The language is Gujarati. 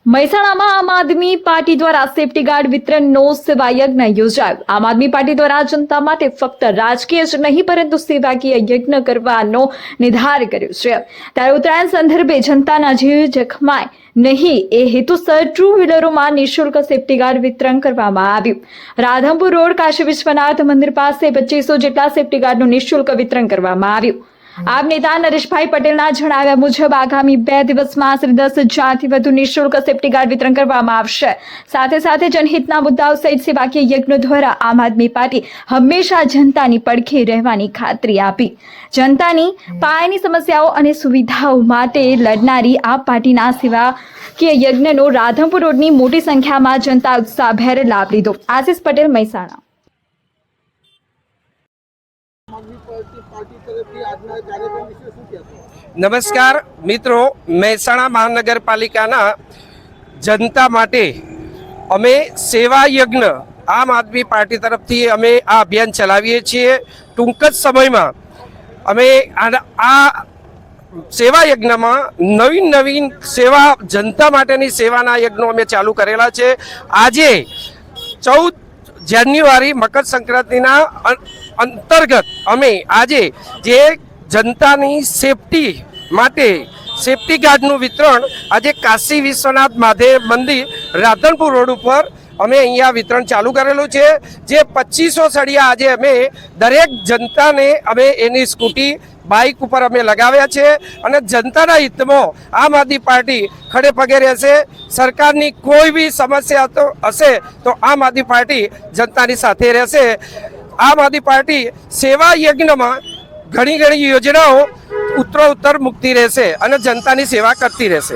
મહેસાણામાં આમ આદમી પાર્ટી દ્વારા સેફટી ગાર્ડ વિતરણનો સેવાયજ્ઞ યોજાયો। આમ આદમી પાર્ટી દ્વારા જનતા માટે ફક્ત રાજકીય જ નહીં પરંતુ સેવાકીય યજ્ઞ કરવાનો નિર્ધાર કર્યો છે। ત્યારે ઉત્તરાયણ સંદર્ભે જનતાના જીવ જખમાય નહીં એ હેતુસર ટુ વ્હીલરોમાં નિઃશુલ્ક સેફટી ગાર્ડ વિતરણ કરવામાં આવ્યું। રાધનપુર રોડ કાશી વિશ્વનાથ મંદિર પાસે 2500 જેટલા સેફટી ગાર્ડનું નિઃશુલ્ક વિતરણ કરવામાં આવ્યું। આપ નેતા નરેશભાઈ પટેલના જણાવ્યા મુજબ આગામી 2 દિવસમાં આશરે 10,000થી વધુ નિઃશુલ્ક સેફટી ગાર્ડ વિતરણ કરવામાં આવશે। સાથે સાથે જનહિતના મુદ્દાઓ સહિત સેવાકીય યજ્ઞ દ્વારા આમ આદમી પાર્ટી હંમેશા જનતાની પડખે રહેવાની ખાતરી આપી। જનતાની પાયાની સમસ્યાઓ અને સુવિધાઓ માટે લડનારી આ પાર્ટીના સેવાકીય યજ્ઞનો રાધનપુર રોડની મોટી સંખ્યામાં જનતા ઉત્સાહભેર લાભ લીધો। આશિષ પટેલ, મહેસાણા। નમસ્કાર મિત્રો, મહેસાણા મહાનગરપાલિકાના જનતા માટે અમે સેવા યજ્ઞ આમ આદમી પાર્ટી તરફથી અમે આ અભિયાન ચલાવીએ છીએ। ટૂંક જ સમયમાં અમે આ સેવા યજ્ઞમાં નવીન સેવા જનતા માટેની સેવાના યજ્ઞો અમે ચાલુ કરેલા છે। આજે 14 જાન્યુઆરી મકર સંક્રાંતિના અંતર્ગત અમે આજે જે જનતાની સેફટી માટે સેફટી ગાર્ડનું વિતરણ આજે કાશી વિશ્વનાથ મહાદેવ મંદિર રાધનપુર રોડ ઉપર અમે અહીંયા વિતરણ ચાલુ કરેલું છે। જે 2500 સળિયા આજે અમે દરેક જનતાને અમે એની સ્કૂટી બાઇક ઉપર અમે લગાવ્યા છે અને જનતાના હિતમાં આમ આદમી પાર્ટી ખડે પગે રહેશે। સરકારની કોઈ બી સમસ્યા તો હશે તો આમ આદમી પાર્ટી જનતાની સાથે રહેશે। આમ આદમી પાર્ટી સેવા યજ્ઞમાં ઘણી યોજનાઓ ઉત્તરોત્તર મૂકતી રહેશે અને જનતાની સેવા કરતી રહેશે।